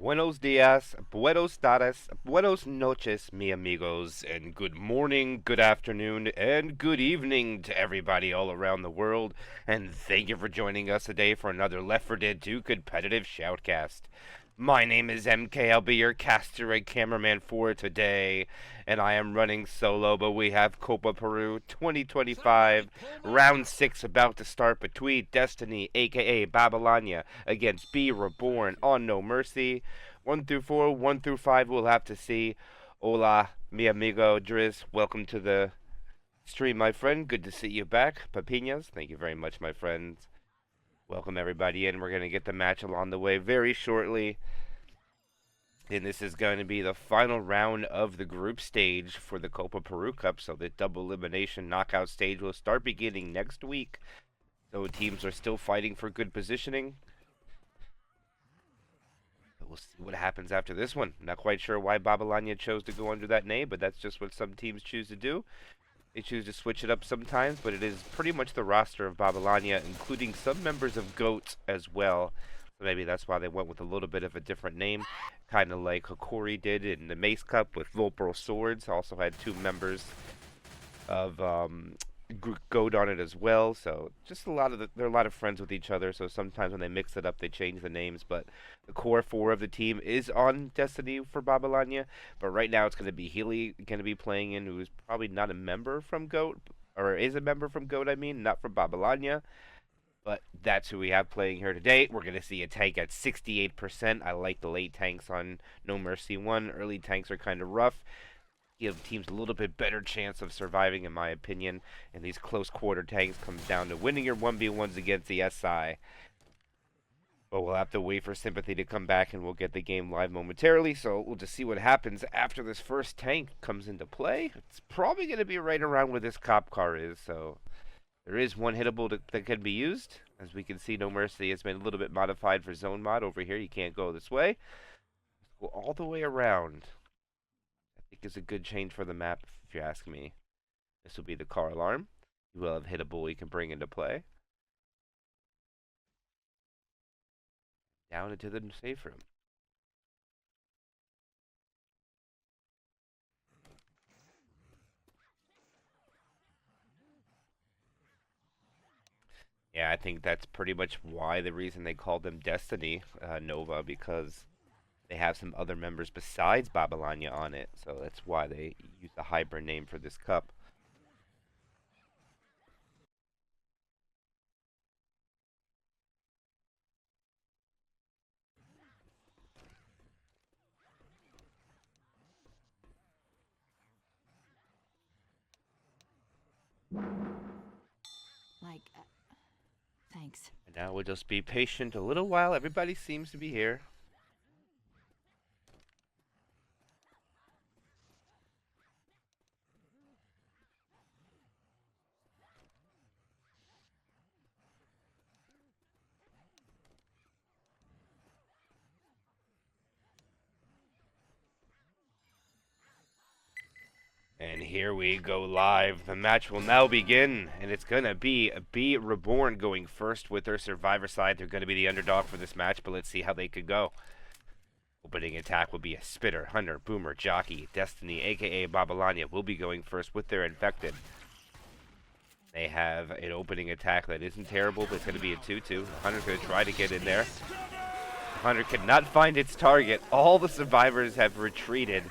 Buenos dias, buenos tardes, buenos noches, mi amigos, and good morning, good afternoon, and good evening to everybody all around the world. And thank you for joining us today for another Left 4 Dead 2 competitive shoutcast. My name is MK. I'll be your caster and cameraman for today, and I am running solo. But we have Copa Peru 2025 round 6 about to start between Destiny, aka Babylonia, against B Reborn on No Mercy. 1 through 4, 1 through 5, we'll have to see. Hola, mi amigo Driz. Welcome to the stream, my friend. Good to see you back. Papinas, thank you very much, my friends. Welcome everybody in. We're going to get the match along the way very shortly. And this is going to be the final round of the group stage for the Copa Peru Cup. So the double elimination knockout stage will start beginning next week. So teams are still fighting for good positioning. But we'll see what happens after this one. Not quite sure why Babylonia chose to go under that name, but that's just what some teams choose to do. They choose to switch it up sometimes, but it is pretty much the roster of Babylonia, including some members of GOAT as well. So maybe that's why they went with a little bit of a different name, kind of like Hokori did in the Mace Cup with Volpro Swords. Also had two members of GOAT on it as well. So just they're a lot of friends with each other. So sometimes when they mix it up, they change the names. But the core four of the team is on Destiny for Babylonia. But right now it's going to be Healy going to be playing in, who's probably not a member from GOAT, or is a member from GOAT, I mean, not from Babylonia. But that's who we have playing here today. We're going to see a tank at 68%. I like the late tanks on No Mercy 1. Early tanks are kind of rough. Give teams a little bit better chance of surviving, in my opinion. And these close quarter tanks comes down to winning your 1v1s against the SI. But we'll have to wait for Sympathy to come back, and we'll get the game live momentarily. So we'll just see what happens after this first tank comes into play. It's probably going to be right around where this cop car is, so there is one hittable that can be used. As we can see, No Mercy has been a little bit modified for zone mod over here. You can't go this way. Go all the way around. I think is a good change for the map, if you ask me. This will be the car alarm. You will have hittable you can bring into play. Down into the safe room. Yeah, I think that's pretty much why the reason they called them Destiny Nova, because they have some other members besides Babylonia on it. So that's why they use the hybrid name for this cup. Like, thanks. And now we'll just be patient a little while. Everybody seems to be here. And here we go live. The match will now begin, and it's going to be B Reborn going first with their Survivor side. They're going to be the underdog for this match, but let's see how they could go. Opening attack will be a Spitter, Hunter, Boomer, Jockey, Destiny, aka Babylonia, will be going first with their Infected. They have an opening attack that isn't terrible, but it's going to be a 2-2. Hunter's going to try to get in there. Hunter cannot find its target. All the survivors have retreated.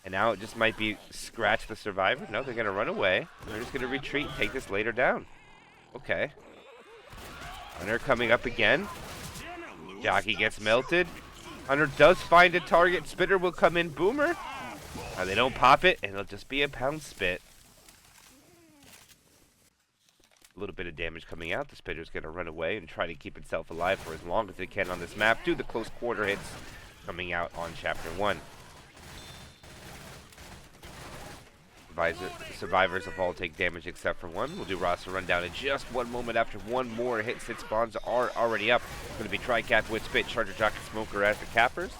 And now it just might be scratch the survivor. No, they're going to run away. They're just going to retreat and take this later down. Okay. Hunter coming up again. Jockey gets melted. Hunter does find a target. Spitter will come in. Boomer. They don't pop it, and it'll just be a pound spit. A little bit of damage coming out. The Spitter's going to run away and try to keep itself alive for as long as it can on this map. Do the close quarter hits coming out on Chapter 1. Survivors of all take damage except for one. We'll do roster rundown in just one moment after one more hit. Sit spawns are already up. It's going to be Tri-Cap with Spit, Charger, Jockey, Smoker as the cappers.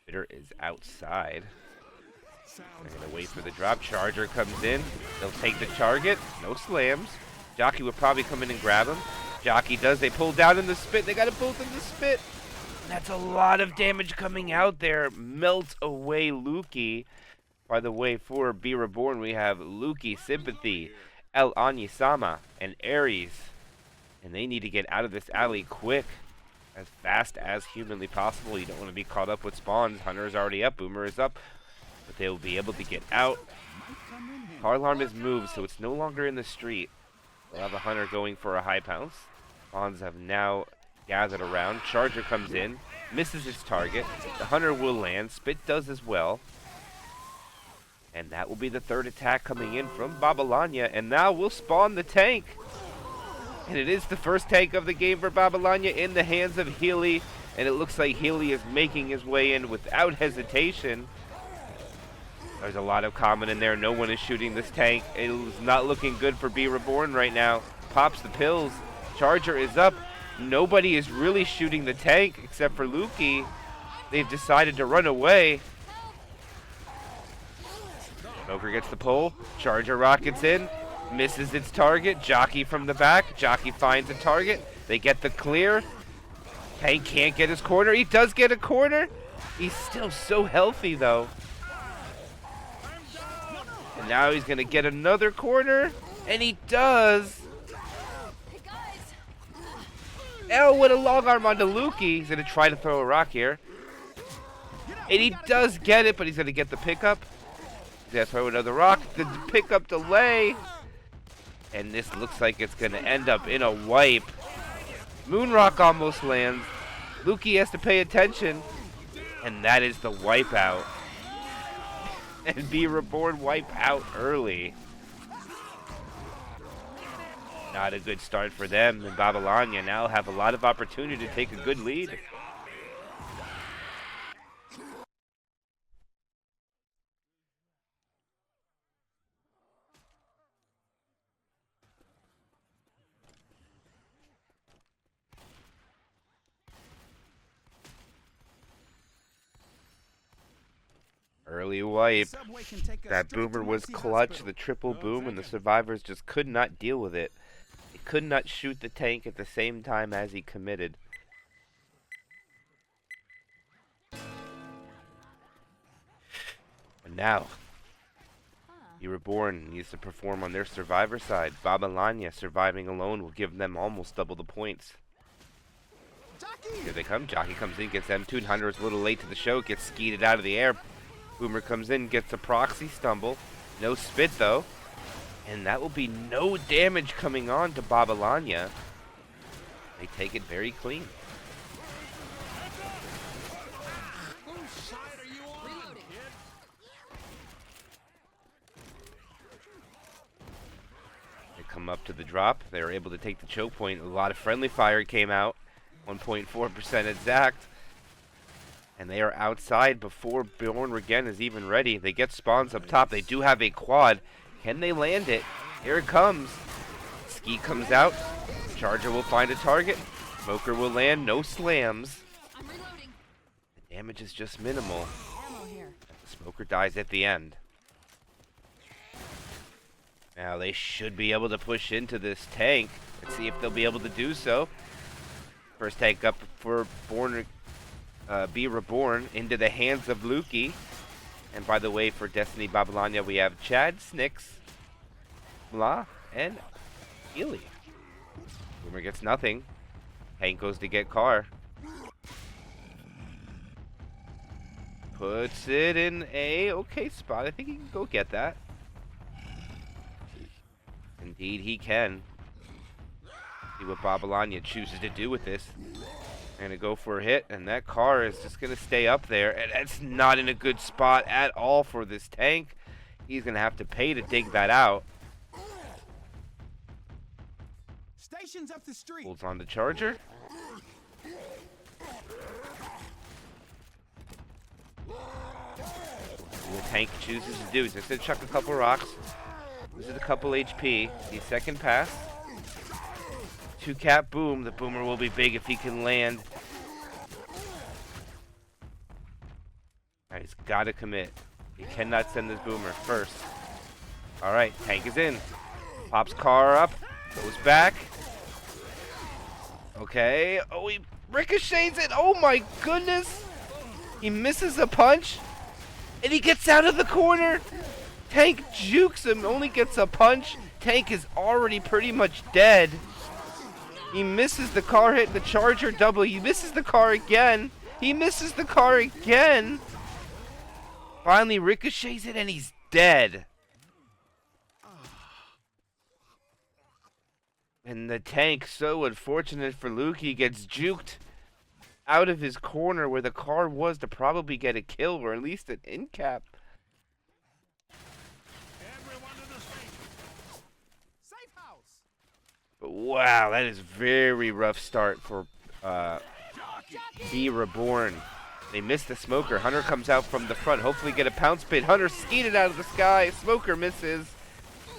Spitter is outside. They're going to wait for the drop. Charger comes in. They'll take the target. No slams. Jockey would probably come in and grab him. Jockey does. They pull down in the spit. They got it both in the spit. That's a lot of damage coming out there. Melts away Lukey. By the way, for Be Reborn, we have Lukey, Sympathy, El Anyisama, and Ares. And they need to get out of this alley quick. As fast as humanly possible. You don't want to be caught up with spawns. Hunter is already up. Boomer is up. But they will be able to get out. Car alarm is moved, so it's no longer in the street. We'll have a Hunter going for a high pounce. Spawns have now gathered around. Charger comes in. Misses its target. The Hunter will land. Spit does as well. And that will be the third attack coming in from Babylonia. And now we'll spawn the tank. And it is the first tank of the game for Babylonia in the hands of Healy. And it looks like Healy is making his way in without hesitation. There's a lot of common in there. No one is shooting this tank. It is not looking good for Be Reborn right now. Pops the pills. Charger is up. Nobody is really shooting the tank except for Lukey. They've decided to run away. Smoker gets the pull. Charger rockets in. Misses its target. Jockey from the back. Jockey finds a target. They get the clear. Tank can't get his corner. He does get a corner. He's still so healthy, though. And now he's going to get another corner. And he does. Oh, what a long arm onto Lukey. He's going to try to throw a rock here. And he does get it, but he's going to get the pickup. He's going to throw another rock. The pickup delay. And this looks like it's going to end up in a wipe. Moonrock almost lands. Lukey has to pay attention. And that is the wipeout. And Be Reborn wipe out early. Not a good start for them. And Babylonia now have a lot of opportunity to take a good lead. Early wipe. That boomer was clutch, the triple boom, and the survivors just could not deal with it. They could not shoot the tank at the same time as he committed. And now, Be Reborn needs to perform on their survivor side. Babylonia surviving alone will give them almost double the points. Here they come. Jockey comes in, gets M2. Hunter is a little late to the show, gets skeeted out of the air. Boomer comes in, gets a proxy stumble. No spit, though. And that will be no damage coming on to Babylonia. They take it very clean. They come up to the drop. They were able to take the choke point. A lot of friendly fire came out. 1.4% exact. And they are outside before Born again is even ready. They get spawns up top. They do have a quad. Can they land it? Here it comes. Ski comes out. Charger will find a target. Smoker will land. No slams. The damage is just minimal. Smoker dies at the end. Now they should be able to push into this tank. Let's see if they'll be able to do so. First tank up for Be Reborn into the hands of Lukey. And by the way, for Destiny Babylonia, we have Chad, Snicks, Blah, and Healy. Boomer gets nothing. Tank goes to get Car. Puts it in a okay spot. I think he can go get that. Indeed, he can. See what Babylonia chooses to do with this. They're going to go for a hit, and that Car is just going to stay up there. And it's not in a good spot at all for this tank. He's going to have to pay to dig that out. Stations up the street. Holds on the Charger. What the tank chooses to do is just going to chuck a couple rocks. Loses a couple HP. The second pass. 2-cap boom. The boomer will be big if he can land. Alright, he's got to commit. He cannot send this boomer first. Alright, tank is in. Pops Car up. Goes back. Okay. Oh, he ricochets it. Oh my goodness. He misses a punch. And he gets out of the corner. Tank jukes him. Only gets a punch. Tank is already pretty much dead. He misses the car hit. The charger double. He misses the car again. He misses the car again. Finally ricochets it and he's dead. And the tank, so unfortunate for Luke, he gets juked out of his corner where the car was to probably get a kill or at least an end cap. Everyone to the street. Safe house. But wow, that is very rough start for Be Reborn. They missed the smoker. Hunter comes out from the front. Hopefully get a pounce pit. Hunter skeeted out of the sky. Smoker misses.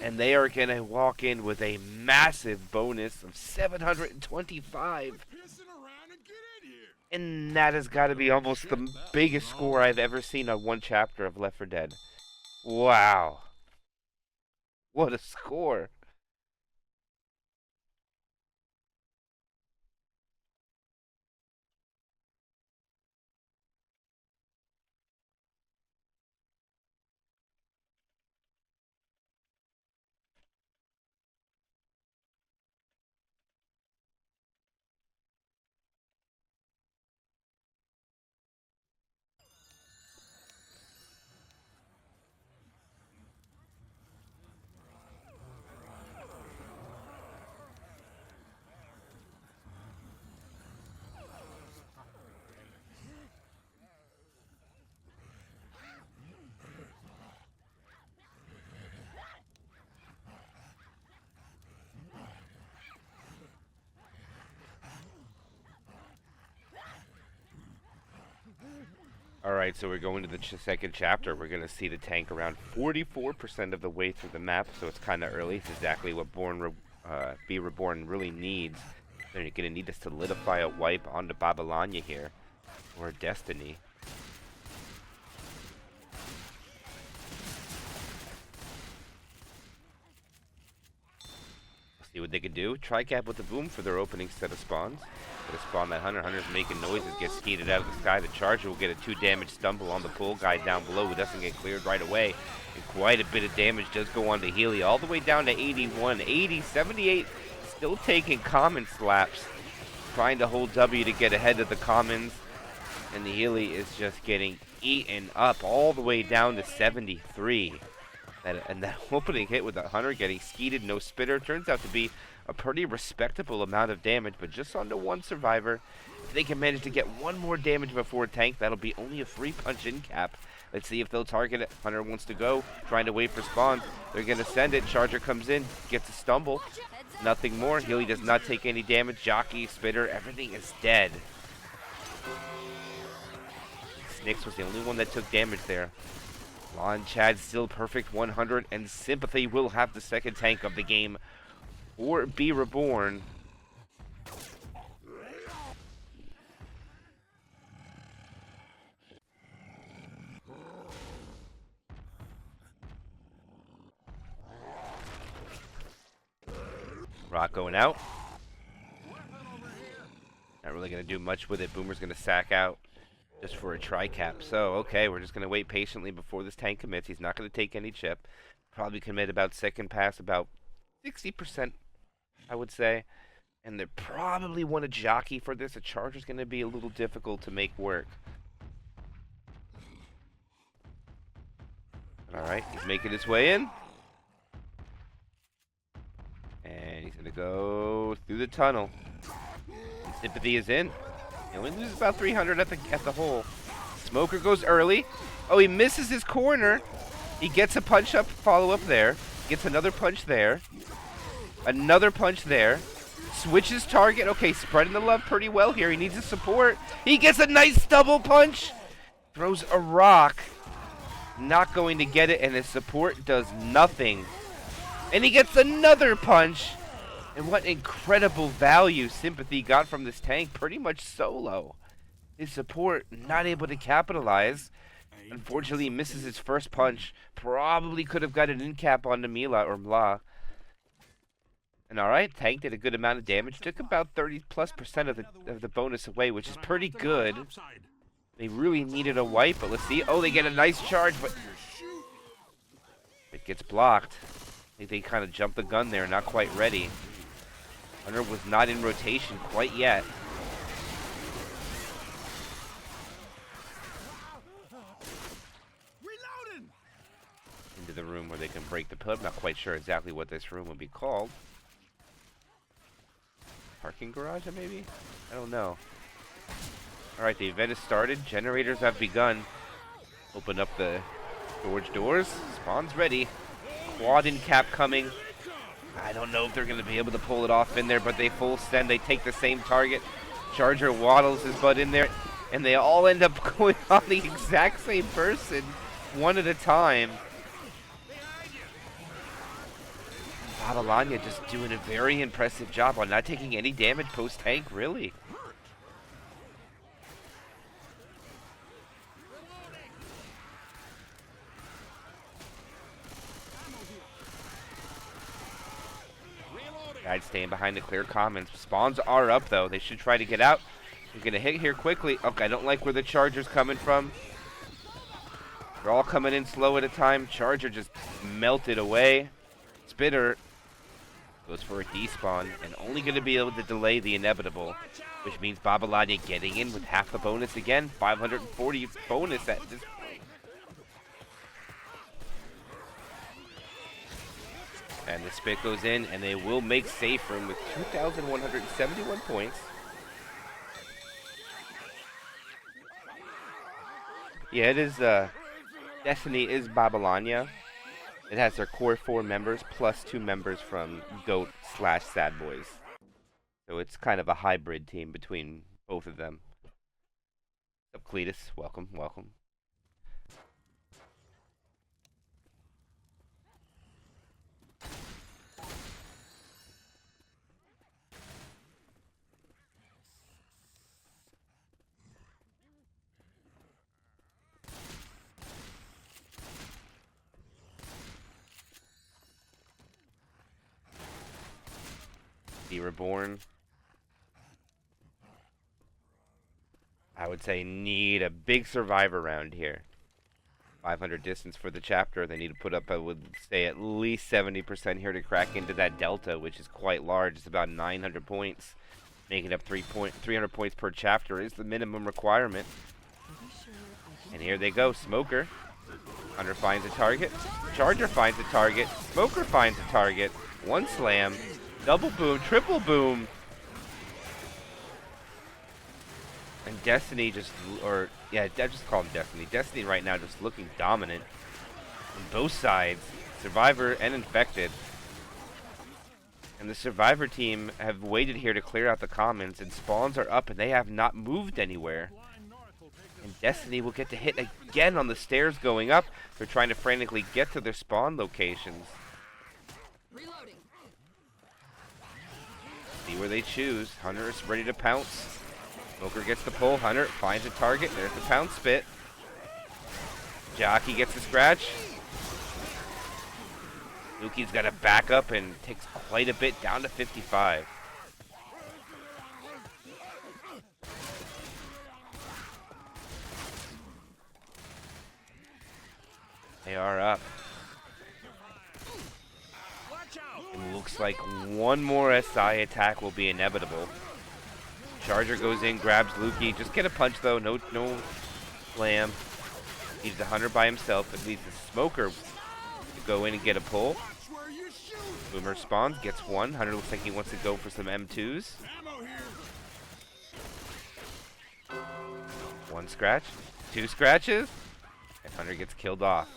And they are going to walk in with a massive bonus of 725. And that has got to be almost the biggest score I've ever seen on one chapter of Left 4 Dead. Wow. What a score. Alright, so we're going to the second chapter. We're going to see the tank around 44% of the way through the map, so it's kind of early. It's exactly what Be Reborn really needs. They're going to need to solidify a wipe onto Babylonia here, or Destiny. See what they can do. Tri-cap with the boom for their opening set of spawns. Gonna spawn that Hunter. Hunter's making noises, gets skeeted out of the sky. The Charger will get a 2 damage stumble on the pull guy down below who doesn't get cleared right away. And quite a bit of damage does go on to Healy, all the way down to 81, 80, 78. Still taking common slaps. Trying to hold W to get ahead of the commons. And the Healy is just getting eaten up all the way down to 73. And that opening hit with the Hunter getting skeeted, no spitter, turns out to be a pretty respectable amount of damage, but just onto one survivor. If they can manage to get one more damage before tank, that'll be only a 3-punch in cap. Let's see if they'll target it. Hunter wants to go, trying to wait for spawn. They're going to send it. Charger comes in, gets a stumble. Nothing more. Healy does not take any damage. Jockey, spitter, everything is dead. Snicks was the only one that took damage there. Lon Chad still perfect 100, and Sympathy will have the second tank of the game, or Be Reborn. Rock going out. Not really going to do much with it. Boomer's going to sack out just for a tri-cap. So, okay, we're just going to wait patiently before this tank commits. He's not going to take any chip. Probably commit about second pass, about 60%, I would say. And they probably want a jockey for this. A Charger's going to be a little difficult to make work. Alright, he's making his way in. And he's going to go through the tunnel. And Sympathy is in. He only loses about 300 at the hole. Smoker goes early. Oh, he misses his corner. He gets a punch up, follow up there. Gets another punch there. Another punch there. Switches target. Okay, spreading the love pretty well here. He needs a support. He gets a nice double punch. Throws a rock. Not going to get it, and his support does nothing. And he gets another punch. And what incredible value Sympathy got from this tank, pretty much solo. His support not able to capitalize. Unfortunately, he misses his first punch. Probably could have got an in cap onto Mila or Mla. And alright, tank did a good amount of damage. Took about 30+% of the bonus away, which is pretty good. They really needed a wipe, but let's see. Oh, they get a nice charge, but it gets blocked. I think they kind of jumped the gun there, not quite ready. Hunter was not in rotation quite yet. Reloading. Into the room where they can break the pillar. I'm not quite sure exactly what this room would be called. Parking garage, maybe? I don't know. Alright, the event has started. Generators have begun. Open up the storage doors. Spawn's ready. Quad in cap coming. I don't know if they're going to be able to pull it off in there, but they full send. They take the same target. Charger waddles his butt in there, and they all end up going on the exact same person, one at a time. Babylonia just doing a very impressive job on not taking any damage post-tank, really. Guys staying behind to clear commons. Spawns are up, though. They should try to get out. They're going to hit here quickly. Okay, I don't like where the Charger's coming from. They're all coming in slow at a time. Charger just melted away. Spitter goes for a despawn and only going to be able to delay the inevitable, which means Babylonia getting in with half the bonus again. 540 bonus at this point. And the spit goes in, and they will make safe room with 2,171 points. Yeah, it is, Destiny is Babylonia. It has their core 4 members, plus 2 members from GOAT/Sad Boys. So it's kind of a hybrid team between both of them. What's up, Cletus? Welcome, welcome. Reborn. I would say need a big survivor round here. 500 distance for the chapter. They need to put up, I would say, at least 70% here to crack into that delta, which is quite large. It's about 900 points. Making up 300 points per chapter is the minimum requirement. And here they go. Smoker. Hunter finds a target. Charger finds a target. Smoker finds a target. One slam. Double boom, triple boom. And Destiny just, I just call him Destiny. Destiny right now just looking dominant on both sides, Survivor and Infected. And the Survivor team have waited here to clear out the commons, and spawns are up, and they have not moved anywhere. And Destiny will get to hit again on the stairs going up. They're trying to frantically get to their spawn locations. Reloading. See where they choose. Hunter is ready to pounce. Smoker gets the pull. Hunter finds a target. There's the pounce spit. Jockey gets the scratch. Luki's got to back up and takes quite a bit down to 55. They are up. It looks like one more SI attack will be inevitable. Charger goes in, grabs Luki. Just get a punch though. No slam. Needs the Hunter by himself. It needs the Smoker to go in and get a pull. Boomer spawns, gets one. Hunter looks like he wants to go for some M2s. One scratch. 2 scratches. And Hunter gets killed off.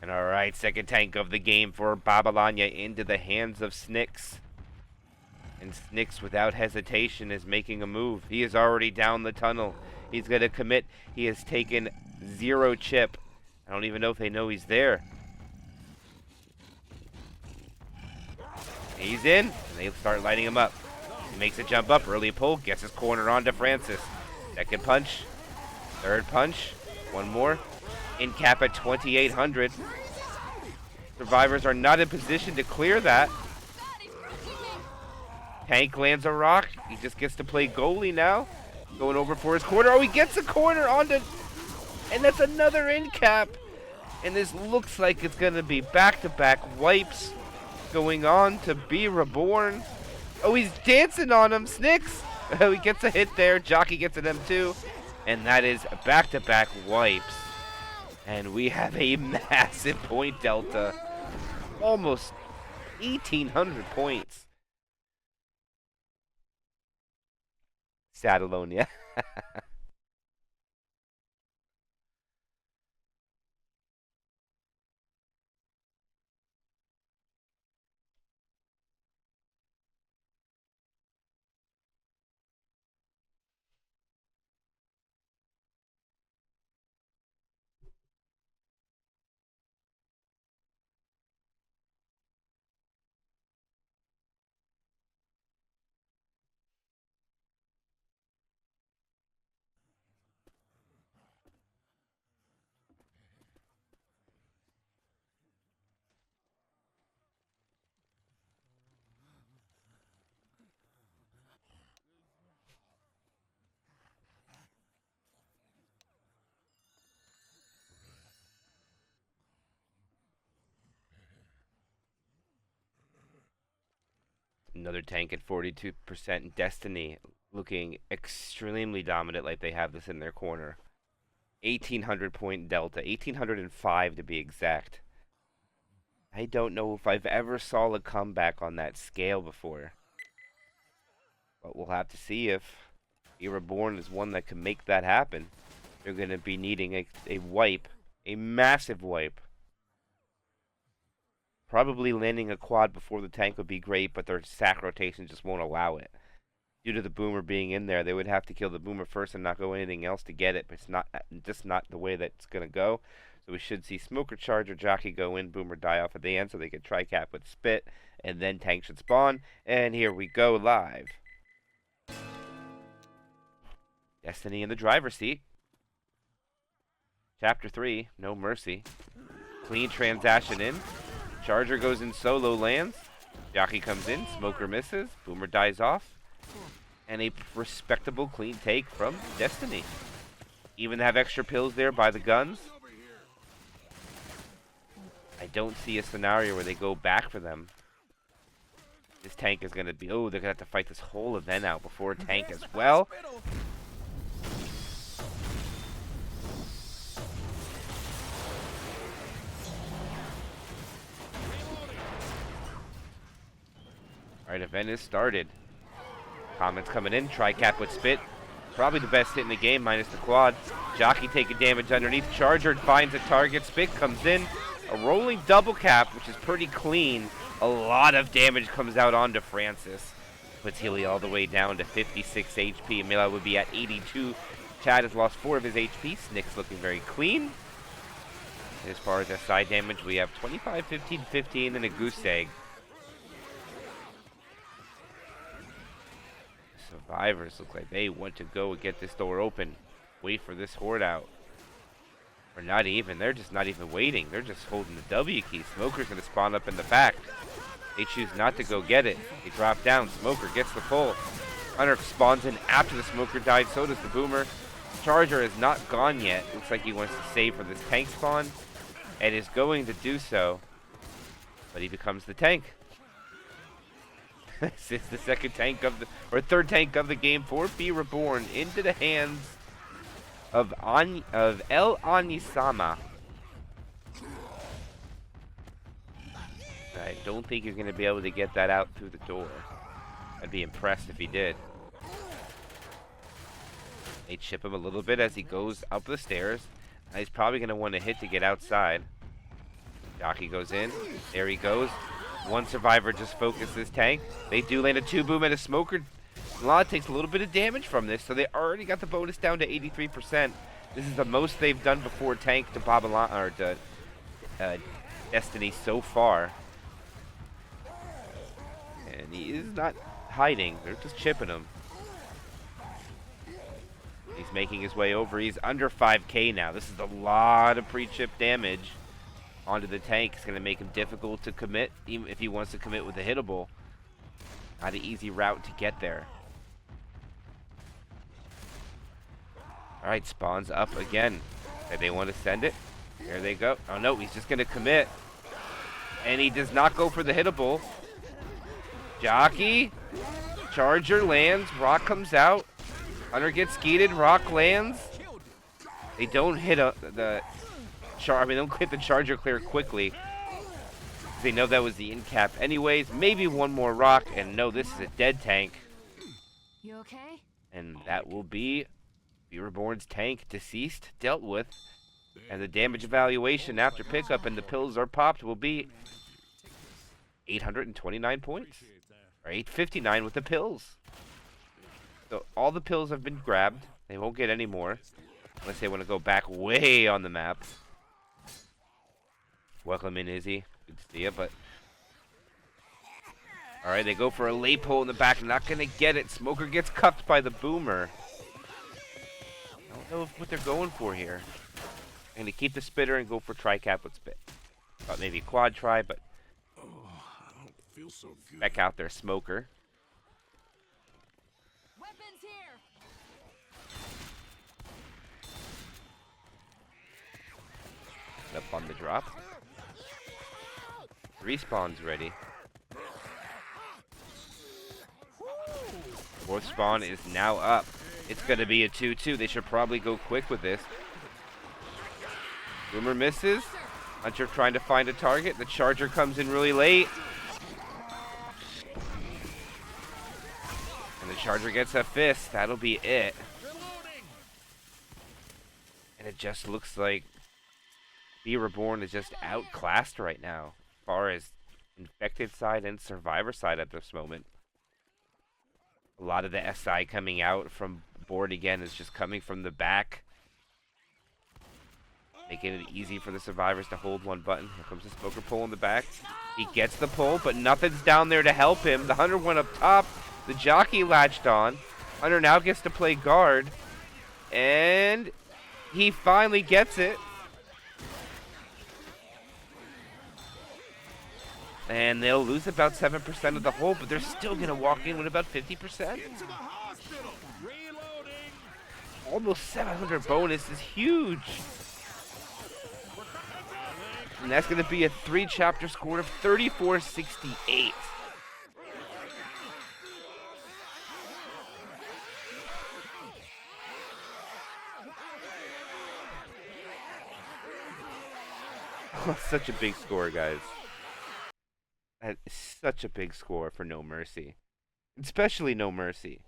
And alright, second tank of the game for Babylonia into the hands of Snyx. And Snyx, without hesitation, is making a move. He is already down the tunnel. He's going to commit. He has taken 0 chip. I don't even know if they know he's there. He's in, and they start lighting him up. He makes a jump up, early pull, gets his corner onto Francis. Second punch. Third punch. One more. In cap at 2,800. Survivors are not in position to clear that. Tank lands a rock. He just gets to play goalie now. Going over for his corner. Oh, he gets a corner onto... And that's another end cap. And this looks like it's going to be back-to-back wipes going on to be Reborn. Oh, he's dancing on him. Snicks. Oh, he gets a hit there. Jockey gets an M2. And that is back-to-back wipes. And we have a massive point delta. Almost 1,800 points. Babylonia. Another tank at 42%. Destiny looking extremely dominant, like they have this in their corner. 1,800 point delta. 1,805 to be exact. I don't know if I've ever saw a comeback on that scale before. But we'll have to see if Reborn is one that can make that happen. They're going to be needing a wipe. A massive wipe. Probably landing a quad before the tank would be great, but their sack rotation just won't allow it. Due to the boomer being in there, they would have to kill the boomer first and not go anything else to get it, but it's just not the way that's going to go. So we should see Smoker charge or Jockey go in, boomer die off at the end so they can tri-cap with Spit, and then tank should spawn. And here we go live. Destiny in the driver's seat. Chapter 3, no mercy. Clean transaction in. Charger goes in solo, lands. Jockey comes in, Smoker misses, Boomer dies off. And a respectable clean take from Destiny. Even have extra pills there by the guns. I don't see a scenario where they go back for them. This tank is going to be... Oh, they're going to have to fight this whole event out before tank as well. Alright, event is started. Comments coming in. Tri-cap with Spit. Probably the best hit in the game, minus the quad. Jockey taking damage underneath. Charger finds a target. Spit comes in. A rolling double cap, which is pretty clean. A lot of damage comes out onto Francis. Puts Healy all the way down to 56 HP. Mila would be at 82. Chad has lost 4 of his HP. Snick's looking very clean. As far as SI damage, we have 25, 15, 15, and a goose egg. Survivors look like they want to go and get this door open. Wait for this horde out. Or not even. They're just not even waiting. They're just holding the W key. Smoker's going to spawn up in the back. They choose not to go get it. They drop down. Smoker gets the pull. Hunter spawns in after the Smoker died. So does the Boomer. Charger is not gone yet. Looks like he wants to save for this tank spawn. And is going to do so. But he becomes the tank. This is the second tank of the, or third tank of the game for Be Reborn into the hands of El Anisama. I don't think he's going to be able to get that out through the door. I'd be impressed if he did. They chip him a little bit as he goes up the stairs. He's probably going to want to hit to get outside. Jockey goes in. There he goes. One survivor just focused this tank. They do land a 2-boom and a Smoker. Law takes a little bit of damage from this, so they already got the bonus down to 83%. This is the most they've done before tank to Babylonia or to Destiny so far. And he is not hiding. They're just chipping him. He's making his way over. He's under 5k now. This is a lot of pre-chip damage onto the tank. It's going to make him difficult to commit, even if he wants to commit with a hittable. Not an easy route to get there. Alright, spawns up again. Okay, they want to send it. Here they go. Oh no, he's just going to commit. And he does not go for the hittable. Jockey. Charger lands. Rock comes out. Hunter gets skeeted. Rock lands. They don't hit they don't hit the charger clear quickly. They know that was the in cap anyways. Maybe one more rock. And no, this is a dead tank. You okay? And that will be Reborn's tank deceased, dealt with. And the damage evaluation after pickup and the pills are popped will be 829 points. Or 859 with the pills. So all the pills have been grabbed. They won't get any more. Unless they want to go back way on the map. Welcome in, Izzy. Good to see you, but... Alright, they go for a lay pull in the back. Not going to get it. Smoker gets cuffed by the boomer. I don't know what they're going for here. They're going to keep the spitter and go for tri-cap with spit. Thought maybe quad try, but... I don't feel so good. Back out there, Smoker. Weapons here. Up on the drop. Respawn's ready. Fourth spawn is now up. It's going to be a 2-2. They should probably go quick with this. Boomer misses. Hunter trying to find a target. The charger comes in really late. And the charger gets a fist. That'll be it. And it just looks like Reborn is just outclassed right now, as far as infected side and survivor side at this moment. A lot of the SI coming out from board again is just coming from the back, making it easy for the survivors to hold one button. Here comes the Smoker pull in the back. He gets the pull, but nothing's down there to help him. The Hunter went up top. The Jockey latched on. Hunter now gets to play guard, and he finally gets it. And they'll lose about 7% of the hole, but they're still going to walk in with about 50%. Get to the hospital. Reloading. Almost 700 bonus is huge. And that's going to be a 3-chapter score of 3468. Oh, such a big score, guys. That is such a big score for No Mercy. Especially No Mercy.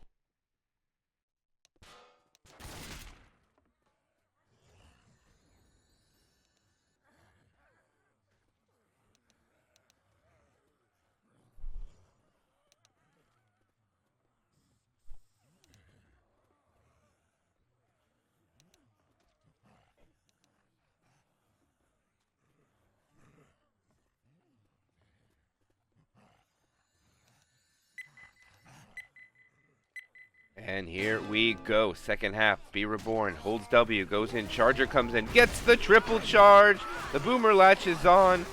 And here we go. Second half. Be Reborn holds W, goes in. Charger comes in, gets the triple charge. The Boomer latches on,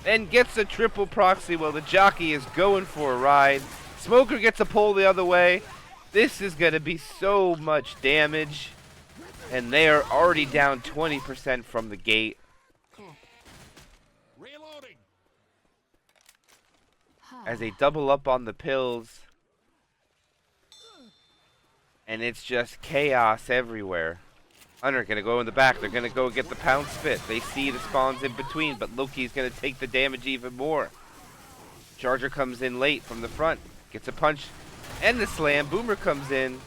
and gets a triple proxy while the Jockey is going for a ride. Smoker gets a pull the other way. This is going to be so much damage. And they are already down 20% from the gate. Reloading. As they double up on the pills. And it's just chaos everywhere. Hunter gonna go in the back. They're gonna go get the pound spit. They see the spawns in between, but Loki's gonna take the damage even more. Charger comes in late from the front. Gets a punch and the slam. Boomer comes in.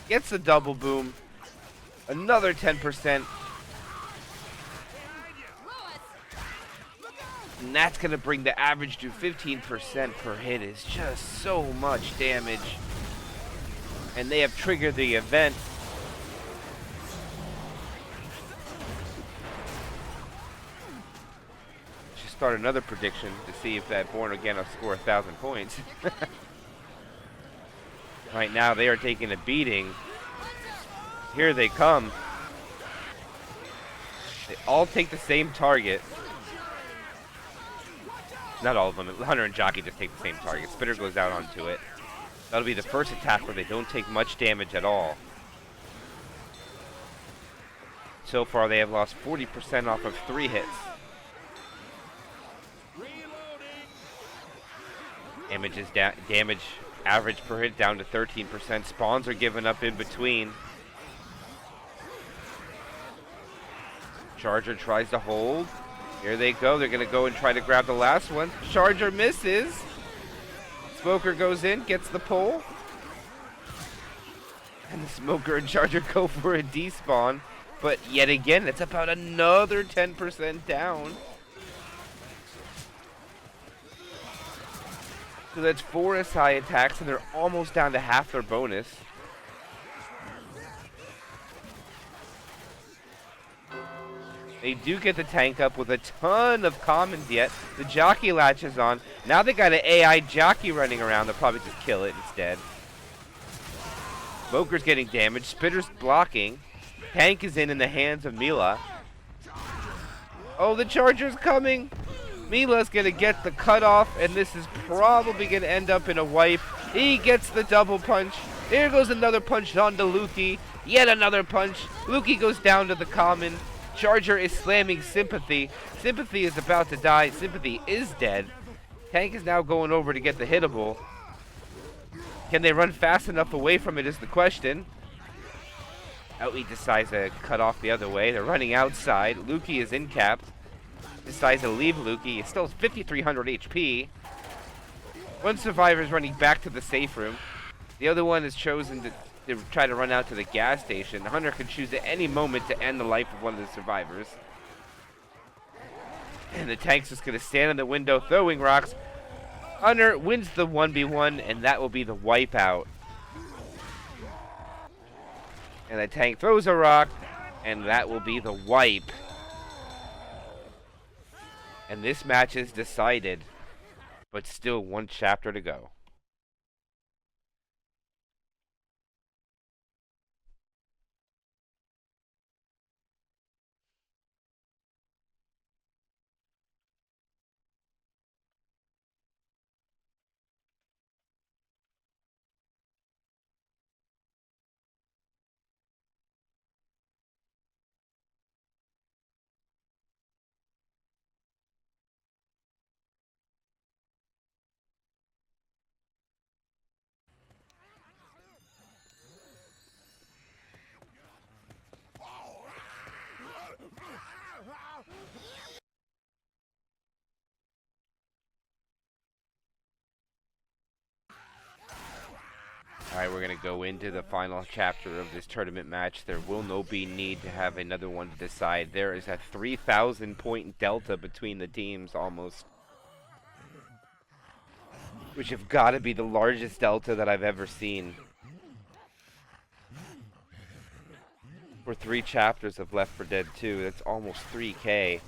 Gets a double boom. Another 10%. And that's gonna bring the average to 15% per hit. It's just so much damage. And they have triggered the event. Should start another prediction to see if that Born again will score 1,000 points. Right now they are taking a beating. Here they come. They all take the same target. Not all of them. Hunter and Jockey just take the same target. Spitter goes out onto it. That'll be the first attack where they don't take much damage at all. So far, they have lost 40% off of 3 hits. Damage average per hit down to 13%. Spawns are given up in between. Charger tries to hold. Here they go. They're going to go and try to grab the last one. Charger misses. Smoker goes in, gets the pull. And the Smoker and Charger go for a despawn. But yet again, it's about another 10% down. So that's 4 SI attacks, and they're almost down to half their bonus. They do get the tank up with a ton of commons yet. The Jockey latches on. Now they got an AI Jockey running around. They'll probably just kill it instead. Smoker's getting damaged. Spitter's blocking. Tank is in the hands of Mila. Oh, the Charger's coming. Mila's going to get the cutoff, and this is probably going to end up in a wipe. He gets the double punch. Here goes another punch onto Lukey. Yet another punch. Lukey goes down to the common. Charger is slamming Sympathy. Sympathy is about to die. Sympathy is dead. Tank is now going over to get the hittable. Can they run fast enough away from it is the question. Outweed decides to cut off the other way. They're running outside. Lukey is in capped. Decides to leave Lukey. He still has 5,300 HP. One survivor is running back to the safe room. The other one has chosen to try to run out to the gas station. The Hunter can choose at any moment to end the life of one of the survivors. And the tank's just going to stand in the window throwing rocks. Hunter wins the 1v1, and that will be the wipeout. And the tank throws a rock, and that will be the wipe. And this match is decided, but still 1 chapter to go. Alright, we're going to go into the final chapter of this tournament match. There will no be need to have another one to decide. There is a 3,000 point delta between the teams almost. Which have got to be the largest delta that I've ever seen. For 3 chapters of Left 4 Dead 2, that's almost 3K.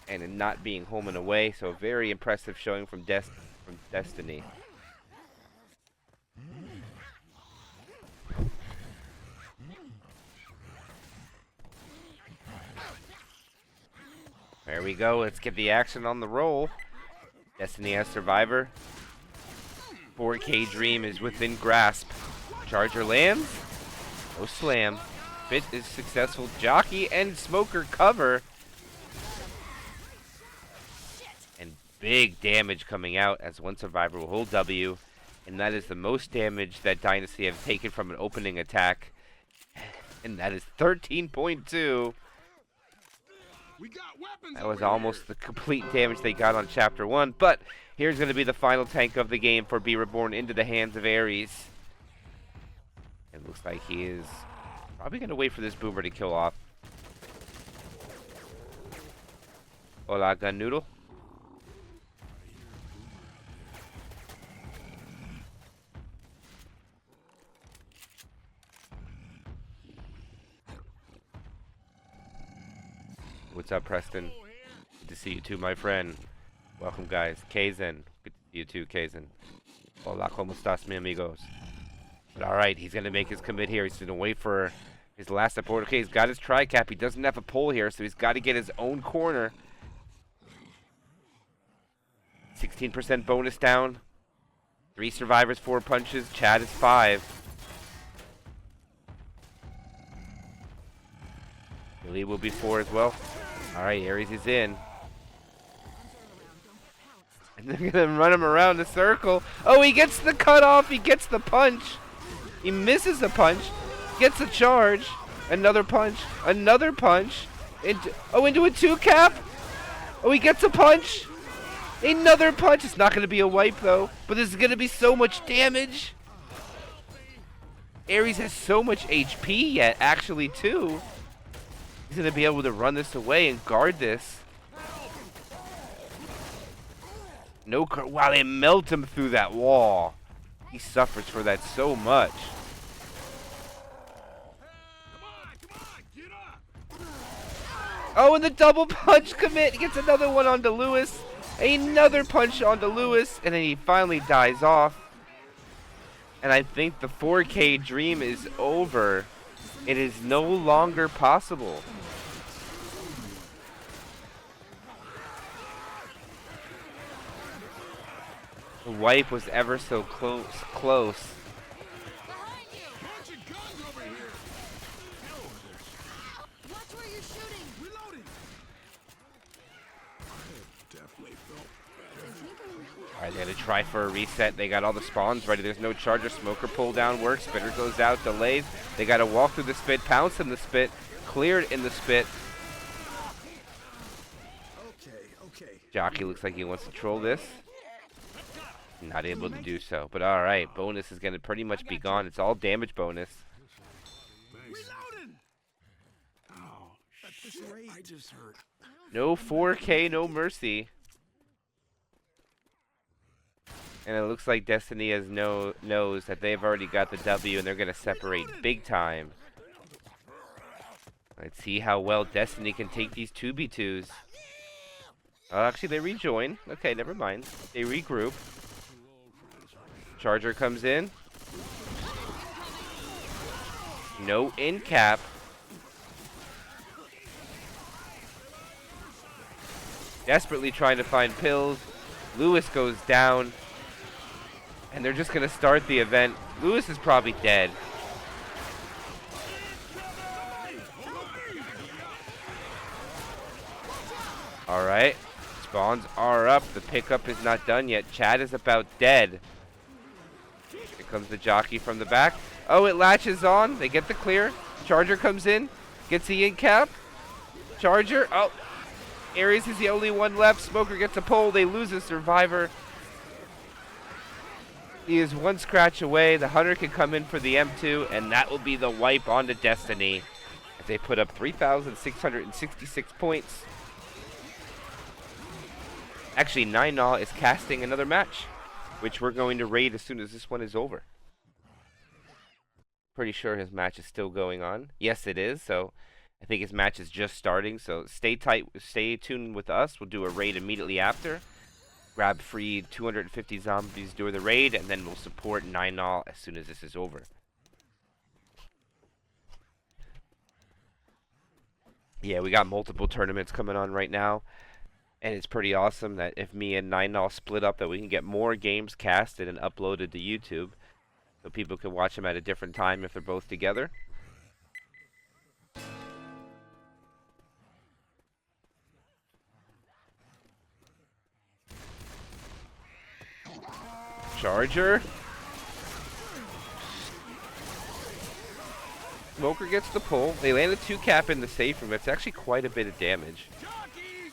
And in not being home and away, so very impressive showing from Destiny. There we go. Let's get the action on the roll. Destiny as Survivor. 4K Dream is within grasp. Charger lands. No slam. Bit is successful. Jockey and Smoker cover. And big damage coming out as one Survivor will hold W. And that is the most damage that Dynasty have taken from an opening attack. And that is 13.2. That was almost the complete damage they got on Chapter 1. But here's going to be the final tank of the game for Be Reborn into the hands of Ares. It looks like he is probably going to wait for this boomer to kill off. Hola, Gun Noodle. What's up, Preston? Good to see you too, my friend. Welcome, guys. Kaizen. Good to see you too, Kaizen. Hola, ¿cómo estás, mi amigos? But alright, he's going to make his commit here. He's going to wait for his last support. Okay, he's got his tri-cap. He doesn't have a pull here, so he's got to get his own corner. 16% bonus down. 3 survivors, 4 punches. Chad is 5. Billy will be 4 as well. Alright, Ares is in. And they're gonna run him around the circle. Oh, he gets the cutoff. He gets the punch. He misses a punch. Gets a charge. Another punch. Another punch. Into a 2 cap. Oh, he gets a punch. Another punch. It's not going to be a wipe, though. But there's going to be so much damage. Ares has so much HP yet, actually, too. He's going to be able to run this away and guard this. Wow, they melt him through that wall. He suffers for that so much. Oh, and the double punch commit. He gets another one onto Lewis. Another punch onto Lewis. And then he finally dies off. And I think the 4K dream is over. It is no longer possible. The wipe was ever so close. Behind you! Watch where you're shooting! Reloading. Definitely felt Alright, they're gonna try for a reset. They got all the spawns ready. There's no charger. Smoker pull down works. Spitter goes out, delays. They gotta walk through the spit, pounce in the spit, cleared in the spit. okay. Jockey looks like he wants to troll this. Not able to do so. But alright, bonus is gonna pretty much be gone. It's all damage bonus. Reloading. Oh, at this rate, I just hurt. No 4K, no mercy. And it looks like Destiny knows that they've already got the W and they're going to separate big time. Let's see how well Destiny can take these 2v2s. Actually, they rejoin. Okay, never mind. They regroup. Charger comes in. No in cap. Desperately trying to find pills. Lewis goes down. And they're just going to start the event. Lewis is probably dead. Alright. Spawns are up. The pickup is not done yet. Chad is about dead. Here comes the jockey from the back. Oh, it latches on. They get the clear. Charger comes in. Gets the in cap. Charger. Oh. Ares is the only one left. Smoker gets a pull. They lose a survivor. He is one scratch away. The Hunter can come in for the M2, and that will be the wipe onto Destiny. As they put up 3,666 points. Actually, 9-0 is casting another match, which we're going to raid as soon as this one is over. Pretty sure his match is still going on. Yes, it is. So I think his match is just starting. So stay tuned with us. We'll do a raid immediately after. Grab free 250 zombies during the raid, and then we'll support 9-0 as soon as this is over. Yeah, we got multiple tournaments coming on right now, and it's pretty awesome that if me and 9-0 split up, that we can get more games casted and uploaded to YouTube, so people can watch them at a different time if they're both together. Charger. Smoker gets the pull. They land a 2 cap in the safe room. That's actually quite a bit of damage. Jockey!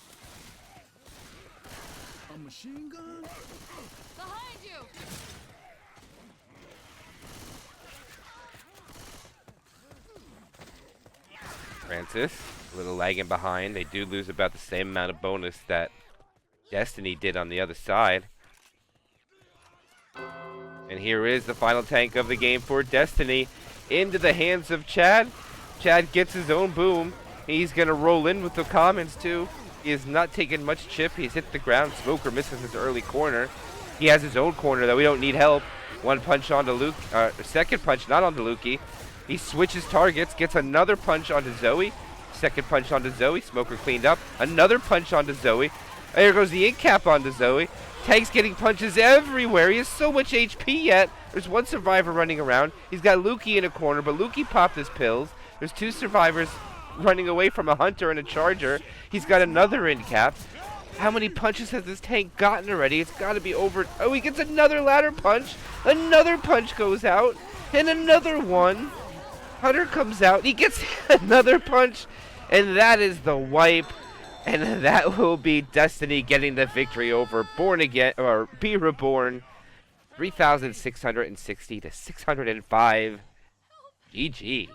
A machine gun? Behind you! Francis, a little lagging behind. They do lose about the same amount of bonus that Destiny did on the other side. And here is the final tank of the game for Destiny. Into the hands of Chad. Chad gets his own boom. He's going to roll in with the comments too. He has not taken much chip. He's hit the ground. Smoker misses his early corner. He has his own corner though. We don't need help. One punch onto Luke. Second punch not onto Lukey. He switches targets. Gets another punch onto Zoe. Second punch onto Zoe. Smoker cleaned up. Another punch onto Zoe. There goes the in cap onto Zoe. Tank's getting punches everywhere. He has so much HP yet. There's one survivor running around. He's got Lukey in a corner, but Lukey popped his pills. There's two survivors running away from a hunter and a charger. He's got another end cap. How many punches has this tank gotten already? It's got to be over. Oh, he gets another ladder punch. Another punch goes out. And another one. Hunter comes out. He gets another punch. And that is the wipe. And that will be Destiny getting the victory over Born Again, or Be Reborn. 3,660 to 605. GG.